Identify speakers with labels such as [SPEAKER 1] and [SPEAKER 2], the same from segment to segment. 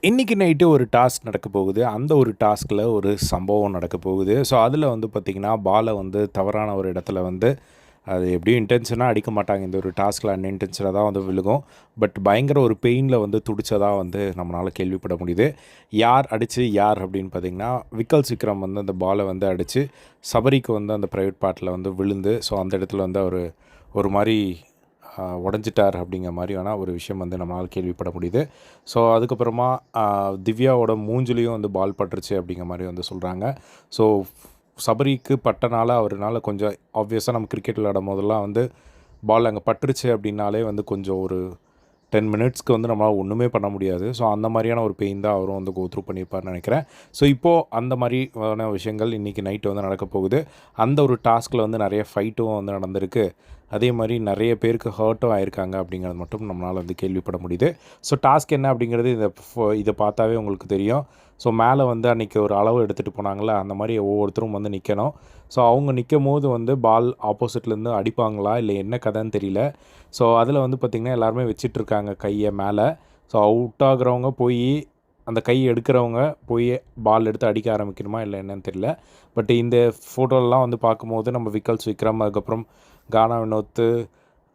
[SPEAKER 1] இன்னைக்கு நைட்டு ஒரு டாஸ்க் நடக்க போகுது. அந்த ஒரு டாஸ்க்ல ஒரு சம்பவம் நடக்க போகுது. ஸோ, அதில வந்து பார்த்தீங்கன்னா, பால வந்து தவறான ஒரு இடத்துல வந்து அது எப்படியும் இன்டென்ஷனா அடிக்க மாட்டாங்க. இந்த ஒரு டாஸ்க்ல அன்இன்டென்ஷனா தான் வந்து விழுகும். பட் பயங்கர ஒரு பெயின்ல வந்து துடிச்சதா வந்து நம்மளால கேள்விப்பட முடியுது. யார் அடிச்சு யார் அப்படின்னு பார்த்தீங்கன்னா, விக்கல்ஸ் விக்ரம் வந்து அந்த பால வந்து அடிச்சு, சபரிக்கு வந்து அந்த பிரைவேட் பார்ட்ல வந்து விழுந்து, ஸோ அந்த இடத்துல வந்து அவரு ஒரு மாரி உடைஞ்சிட்டார் அப்படிங்கிற மாதிரியான ஒரு விஷயம் வந்து நம்மளால் கேள்விப்பட முடியுது. ஸோ அதுக்கப்புறமா திவ்யாவோட மூஞ்சிலையும் வந்து பால் பட்டுருச்சு அப்படிங்கிற மாதிரி வந்து சொல்கிறாங்க. ஸோ சபரிக்கு பட்டனால அவர்னால கொஞ்சம் ஆப்வியஸாக நம்ம கிரிக்கெட் விளையாடும் போதெல்லாம் வந்து பால் அங்கே பட்டுருச்சு அப்படின்னாலே வந்து கொஞ்சம் ஒரு 10 மினிட்ஸ்க்கு வந்து நம்மளால் ஒன்றுமே பண்ண முடியாது. ஸோ அந்த மாதிரியான ஒரு பெயின் தான் அவரும் வந்து கோ த்ரூ பண்ணியிருப்பார்னு நினைக்கிறேன். ஸோ இப்போது அந்த மாதிரியான விஷயங்கள் இன்றைக்கி நைட்டு வந்து நடக்க போகுது. அந்த ஒரு டாஸ்கில் வந்து நிறைய ஃபைட்டும் வந்து நடந்திருக்கு. அதே மாதிரி நிறைய பேருக்கு ஹர்ட்டும் ஆயிருக்காங்க அப்படிங்கிறது மட்டும் நம்மளால் வந்து கேள்விப்பட முடியுது. ஸோ டாஸ்க் என்ன அப்படிங்கிறது இதை பார்த்தாவே உங்களுக்கு தெரியும். ஸோ மேலே வந்து அன்றைக்கி ஒரு அளவு எடுத்துகிட்டு போனாங்களே, அந்த மாதிரி ஒவ்வொருத்தரும் வந்து நிற்கணும். ஸோ அவங்க நிற்கும்போது வந்து பால் ஆப்போசிட்லேருந்து அடிப்பாங்களா இல்லை என்ன கதைன்னு தெரியல. ஸோ அதில் வந்து பார்த்திங்கன்னா எல்லாருமே வச்சிட்ருக்காங்க கையை மேலே. ஸோ அவுட் ஆகுறவங்க போய் அந்த கை எடுக்கிறவங்க போய் பால் எடுத்து அடிக்க ஆரம்பிக்கணுமா இல்லை என்னன்னு தெரியல. பட் இந்த ஃபோட்டோலலாம் வந்து பார்க்கும்போது நம்ம விக்கல்ஸ் விக்ரம், அதுக்கப்புறம் கானா வினோத்,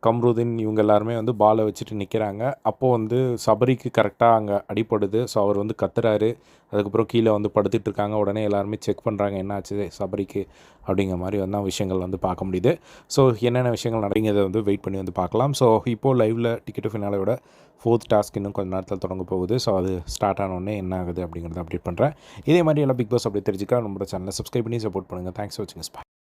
[SPEAKER 1] கம்ருதீன் இவங்க எல்லாருமே வந்து பாலை வச்சுட்டு நிற்கிறாங்க. அப்போது வந்து சபரிக்கு கரெக்டாக அங்கே அடிப்படுது. ஸோ அவர் வந்து கத்துறாரு. அதுக்கப்புறம் கீழே வந்து படுத்துட்ருக்காங்க. உடனே எல்லாருமே செக் பண்ணுறாங்க என்ன ஆச்சு சபரிக்கு அப்படிங்கிற மாதிரி வந்து விஷயங்கள் வந்து பார்க்க முடியுது. ஸோ என்னென்ன விஷயங்கள் நடங்கிறத வந்து வெயிட் பண்ணி வந்து பார்க்கலாம். ஸோ இப்போது லைவில் டிக்கெட்டு ஃபினாலோட 4th டாஸ்க் இன்னும் கொஞ்சம் நேரத்தில் தொடங்க போகுது. ஸோ அது ஸ்டார்ட் ஆனோடனே என்ன ஆகுது அப்படிங்கிறத அப்டேட் பண்ணுறேன். இதே மாதிரி எல்லாம் பிக் பாஸ் அப்படி தெரிஞ்சுக்க நம்மளோட சேனலை சப்ஸ்கிரைப் பண்ணி சப்போர்ட் பண்ணுங்கள். தேங்க்ஸ் ஃபார் வாட்சிங்.